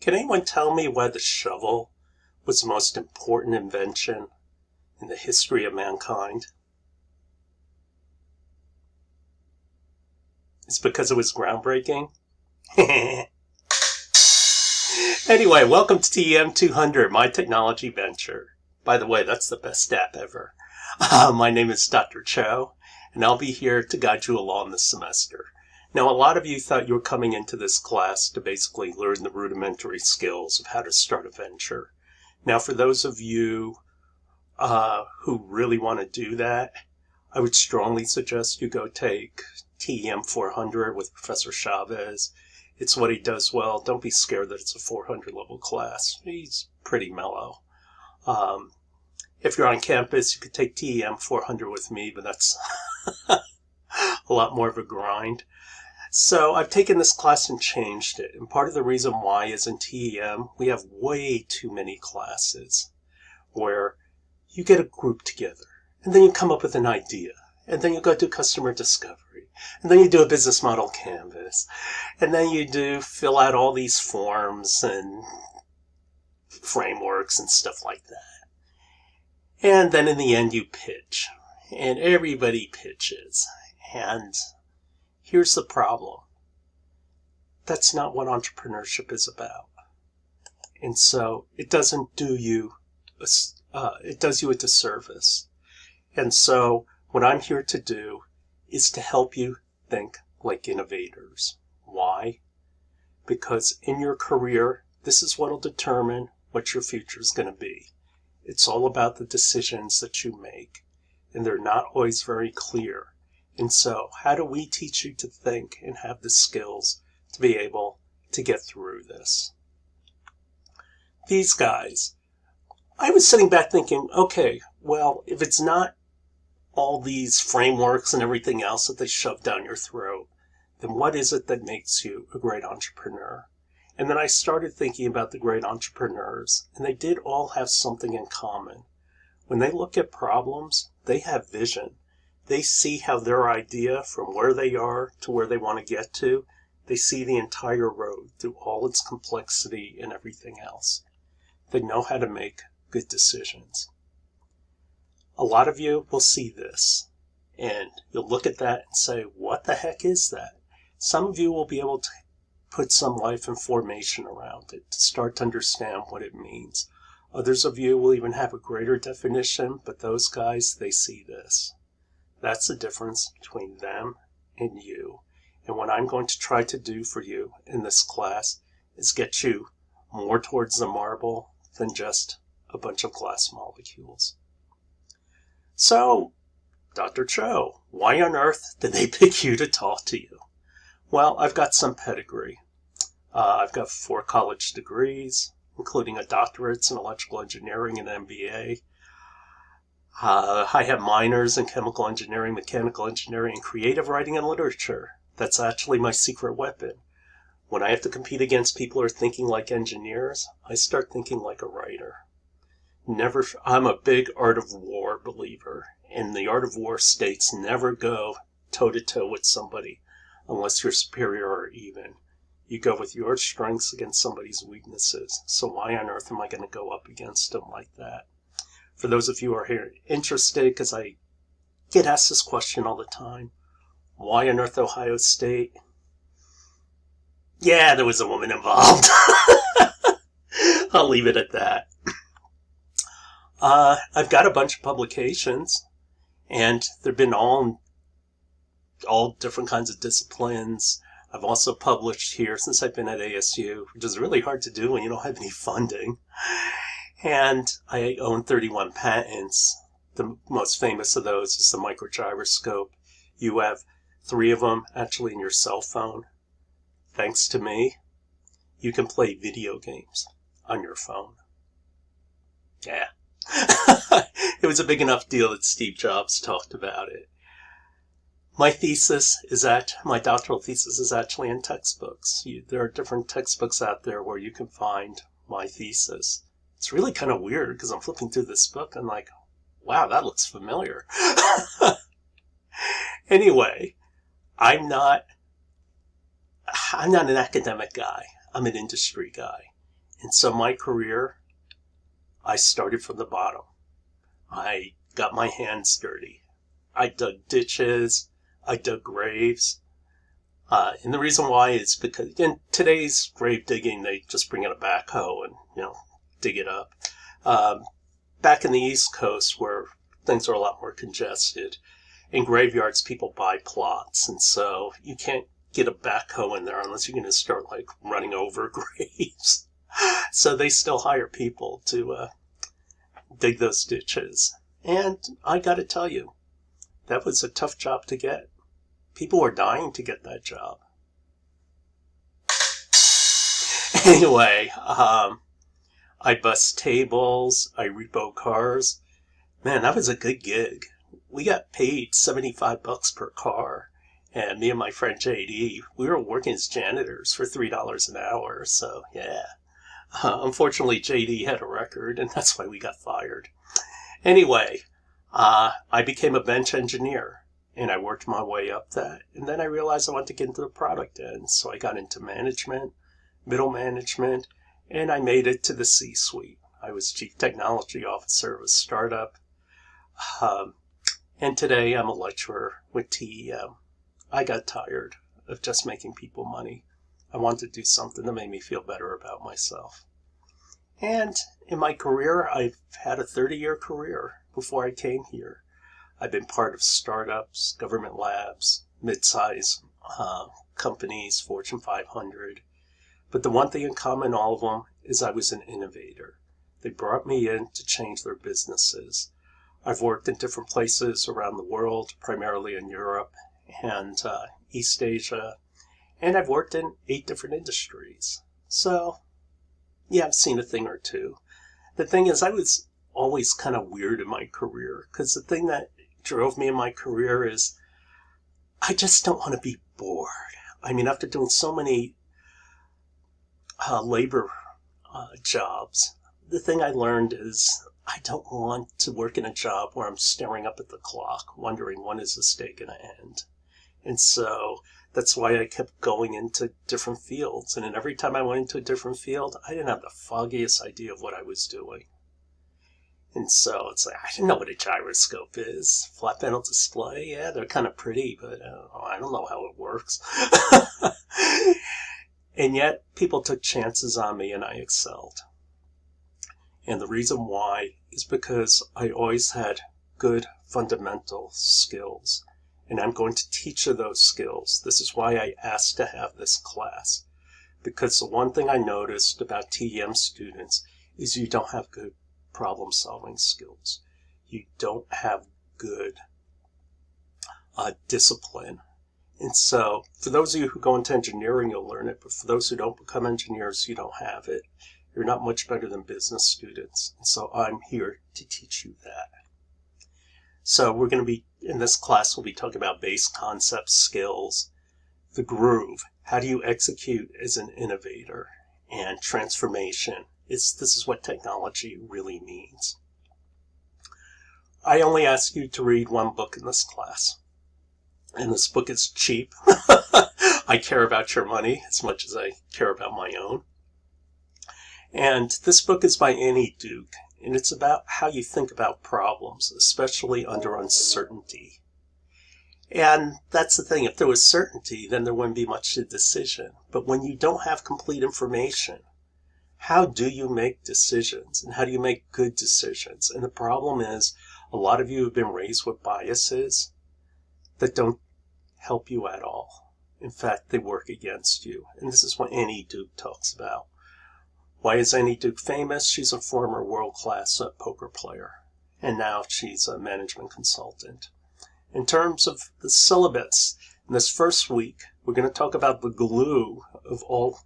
Can anyone tell me why the shovel was the most important invention in the history of mankind? It's because it was groundbreaking? Anyway, welcome to TEM200, my technology venture. By the way, that's the best app ever. My name is Dr. Cho, and I'll be here to guide you along this semester. Now, a lot of you thought you were coming into this class to basically learn the rudimentary skills of how to start a venture. Now, for those of you who really want to do that, I would strongly suggest you go take TEM400 with Professor Chavez. It's what he does well. Don't be scared that it's a 400 level class. He's pretty mellow. If you're on campus, you could take TEM400 with me, but that's a lot more of a grind. So I've taken this class and changed it. And part of the reason why is in TEM, we have way too many classes where you get a group together and then you come up with an idea and then you go do customer discovery and then you do a business model canvas and then you do fill out all these forms and frameworks and stuff like that. And then in the end you pitch and everybody pitches. And here's the problem. That's not what entrepreneurship is about. And so it doesn't do you, it does you a disservice. And so what I'm here to do is to help you think like innovators. Why? Because in your career, this is what will determine what your future is going to be. It's all about the decisions that you make. And they're not always very clear. And so, how do we teach you to think and have the skills to be able to get through this? These guys, I was sitting back thinking, okay, well, if it's not all these frameworks and everything else that they shove down your throat, then what is it that makes you a great entrepreneur? And then I started thinking about the great entrepreneurs, and they did all have something in common. When they look at problems, they have vision. They see how their idea from where they are to where they want to get to, they see the entire road through all its complexity and everything else. They know how to make good decisions. A lot of you will see this, and you'll look at that and say, what the heck is that? Some of you will be able to put some life and formation around it to start to understand what it means. Others of you will even have a greater definition, but those guys, they see this. That's the difference between them and you. And what I'm going to try to do for you in this class is get you more towards the marble than just a bunch of glass molecules. So, Dr. Cho, why on earth did they pick you to talk to you? Well, I've got some pedigree. I've got 4 college degrees, including a doctorate in electrical engineering and MBA. I have minors in chemical engineering, mechanical engineering, and creative writing and literature. That's actually my secret weapon. When I have to compete against people who are thinking like engineers, I start thinking like a writer. I'm a big art of war believer, and the art of war states never go toe-to-toe with somebody unless you're superior or even. You go with your strengths against somebody's weaknesses. So why on earth am I going to go up against them like that? For those of you who are here interested, because I get asked this question all the time, why on earth Ohio State? Yeah, there was a woman involved. I'll leave it at that. I've got a bunch of publications, and they've been all different kinds of disciplines. I've also published here since I've been at ASU, which is really hard to do when you don't have any funding. And I own 31 patents. The most famous of those is the microgyroscope. You have 3 of them actually in your cell phone. Thanks to me, you can play video games on your phone. Yeah. It was a big enough deal that Steve Jobs talked about it. My doctoral thesis is actually in textbooks. There are different textbooks out there where you can find my thesis. It's really kind of weird because I'm flipping through this book and I'm like, wow, that looks familiar. Anyway, I'm not an academic guy. I'm an industry guy. And so my career, I started from the bottom. I got my hands dirty. I dug ditches. I dug graves. And the reason why is because in today's grave digging, they just bring in a backhoe and, dig it up. Back in the East Coast, where things are a lot more congested, in graveyards, people buy plots. And so you can't get a backhoe in there unless you're going to start running over graves. So they still hire people to dig those ditches. And I got to tell you, that was a tough job to get. People were dying to get that job. Anyway, I bust tables, I repo cars. Man, that was a good gig. We got paid $75 per car. And me and my friend JD, we were working as janitors for $3 an hour. So, yeah. Unfortunately, JD had a record, and that's why we got fired. Anyway, I became a bench engineer, and I worked my way up that. And then I realized I wanted to get into the product end, so I got into management, middle management, and I made it to the C-suite. I was chief technology officer of a startup, and today I'm a lecturer with TEM. I got tired of just making people money. I wanted to do something that made me feel better about myself. And in my career, I've had a 30-year career before I came here. I've been part of startups, government labs, mid-size companies, Fortune 500. But the one thing in common, all of them, is I was an innovator. They brought me in to change their businesses. I've worked in different places around the world, primarily in Europe and East Asia. And I've worked in 8 different industries. So, yeah, I've seen a thing or two. The thing is, I was always kind of weird in my career, because the thing that drove me in my career is I just don't want to be bored. I mean, after doing so many labor jobs, the thing I learned is I don't want to work in a job where I'm staring up at the clock, wondering when is this day going to end. And so that's why I kept going into different fields. And then every time I went into a different field, I didn't have the foggiest idea of what I was doing. And so it's like, I didn't know what a gyroscope is. Flat panel display, yeah, they're kind of pretty, but I don't know how it works. And yet, people took chances on me and I excelled. And the reason why is because I always had good fundamental skills. And I'm going to teach you those skills. This is why I asked to have this class. Because the one thing I noticed about TEM students is you don't have good problem-solving skills. You don't have good discipline. And so, for those of you who go into engineering, you'll learn it. But for those who don't become engineers, you don't have it. You're not much better than business students. And so I'm here to teach you that. So we're going to be, in this class, we'll be talking about base concepts, skills, the groove. How do you execute as an innovator? And transformation. This is what technology really means. I only ask you to read one book in this class. And this book is cheap. I care about your money as much as I care about my own. And this book is by Annie Duke. And it's about how you think about problems, especially under uncertainty. And that's the thing. If there was certainty, then there wouldn't be much to decision. But when you don't have complete information, how do you make decisions? And how do you make good decisions? And the problem is, a lot of you have been raised with biases that don't help you at all. In fact, they work against you. And this is what Annie Duke talks about. Why is Annie Duke famous? She's a former world-class poker player, and now she's a management consultant. In terms of the syllabus, in this first week, we're going to talk about the glue of all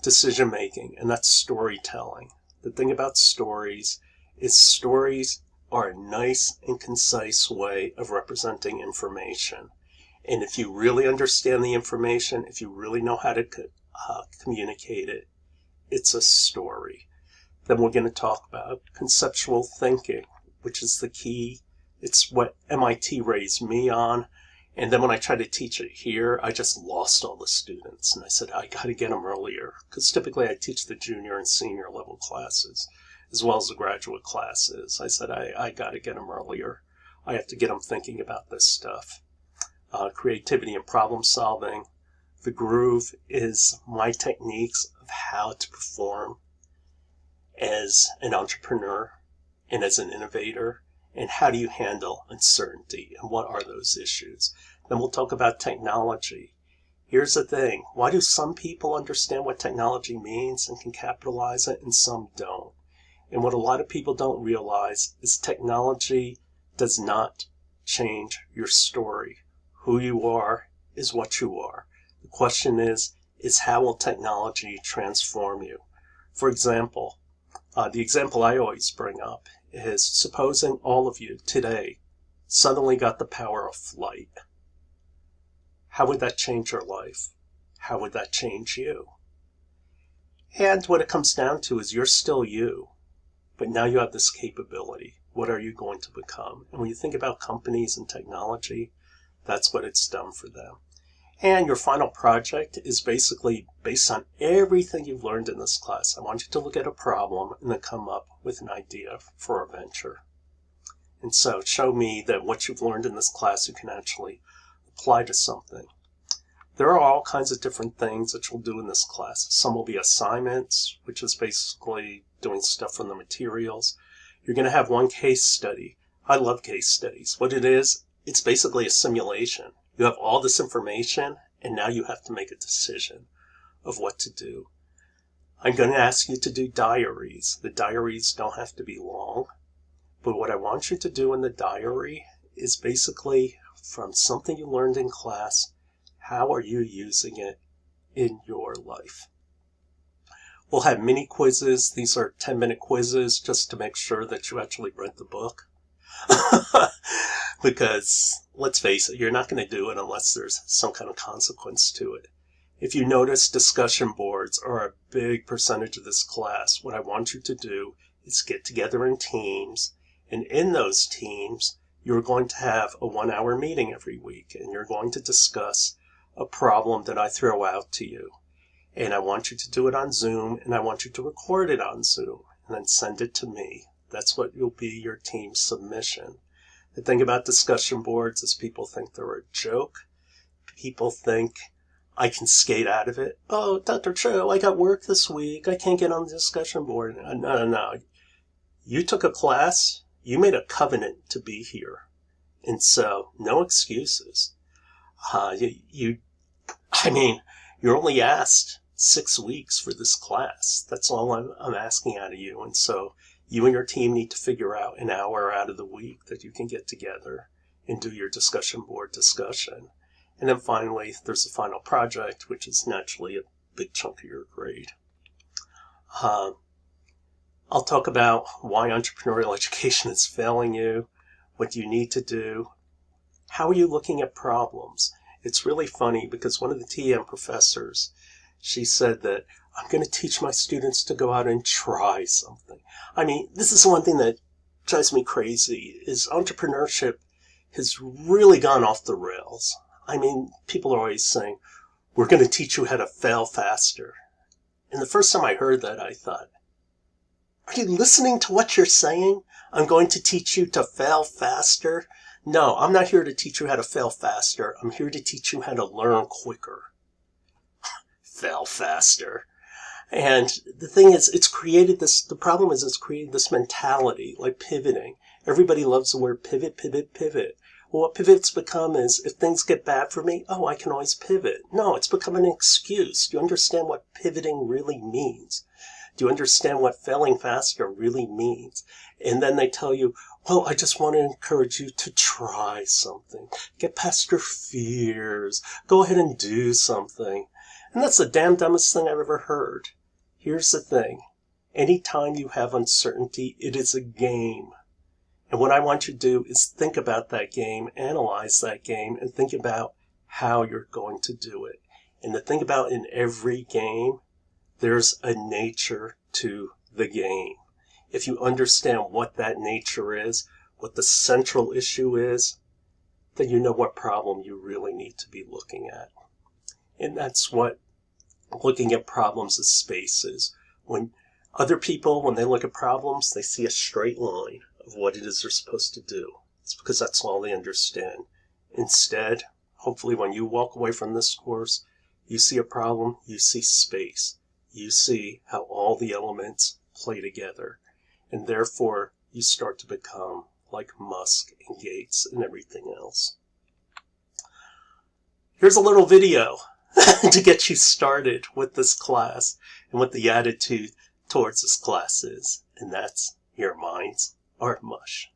decision-making, and that's storytelling. The thing about stories is stories are a nice and concise way of representing information. And if you really understand the information, if you really know how to communicate it, it's a story. Then we're going to talk about conceptual thinking, which is the key. It's what MIT raised me on, And then when I tried to teach it here, I just lost all the students. And I said, I got to get them earlier. Because typically I teach the junior and senior level classes, as well as the graduate classes. I said, I got to get them earlier. I have to get them thinking about this stuff. Creativity and problem solving. The groove is my techniques of how to perform as an entrepreneur and as an innovator, and how do you handle uncertainty and what are those issues. Then we'll talk about technology. Here's the thing, why do some people understand what technology means and can capitalize it and some don't? And what a lot of people don't realize is technology does not change your story. Who you are is what you are. The question is how will technology transform you? For example, the example I always bring up is supposing all of you today suddenly got the power of flight. How would that change your life? How would that change you? And what it comes down to is you're still you, but now you have this capability. What are you going to become? And when you think about companies and technology, that's what it's done for them. And your final project is basically based on everything you've learned in this class. I want you to look at a problem and then come up with an idea for a venture. And so show me that what you've learned in this class you can actually apply to something. There are all kinds of different things that you'll do in this class. Some will be assignments, which is basically doing stuff from the materials. You're going to have one case study. I love case studies. What it is, it's basically a simulation. You have all this information, and now you have to make a decision of what to do. I'm going to ask you to do diaries. The diaries don't have to be long, but what I want you to do in the diary is basically from something you learned in class, how are you using it in your life? We'll have mini quizzes. These are 10-minute quizzes just to make sure that you actually read the book. Because, let's face it, you're not going to do it unless there's some kind of consequence to it. If you notice, discussion boards are a big percentage of this class. What I want you to do is get together in teams, and in those teams, you're going to have a 1-hour meeting every week, and you're going to discuss a problem that I throw out to you. And I want you to do it on Zoom, and I want you to record it on Zoom, and then send it to me. That's what will be your team's submission. The thing about discussion boards is people think they're a joke. People think I can skate out of it. Oh, Dr. Cho, I got work this week. I can't get on the discussion board. No. You took a class. You made a covenant to be here. And so, no excuses. You're only asked 6 weeks for this class. That's all I'm asking out of you. And so, you and your team need to figure out an hour out of the week that you can get together and do your discussion board discussion. And then finally, there's the final project, which is naturally a big chunk of your grade. I'll talk about why entrepreneurial education is failing you, what you need to do, how are you looking at problems. It's really funny because one of the TM professors, she said that I'm going to teach my students to go out and try something. I mean, this is one thing that drives me crazy, is entrepreneurship has really gone off the rails. I mean, people are always saying, we're going to teach you how to fail faster. And the first time I heard that, I thought, are you listening to what you're saying? I'm going to teach you to fail faster? No, I'm not here to teach you how to fail faster. I'm here to teach you how to learn quicker. Fail faster. And the thing is, the problem is it's created this mentality, like pivoting. Everybody loves the word pivot. Well, what pivot's become is, if things get bad for me, I can always pivot. No, it's become an excuse. Do you understand what pivoting really means? Do you understand what failing faster really means? And then they tell you, I just want to encourage you to try something. Get past your fears. Go ahead and do something. And that's the damn dumbest thing I've ever heard. Here's the thing. Anytime you have uncertainty, it is a game. And what I want you to do is think about that game, analyze that game, and think about how you're going to do it. And to think about in every game, there's a nature to the game. If you understand what that nature is, what the central issue is, then you know what problem you really need to be looking at. And that's what looking at problems as space is. When other people, when they look at problems, they see a straight line of what it is they're supposed to do. It's because that's all they understand. Instead, hopefully when you walk away from this course, you see a problem, you see space. You see how all the elements play together. And therefore, you start to become like Musk and Gates and everything else. Here's a little video to get you started with this class and what the attitude towards this class is. And that's your minds are mush.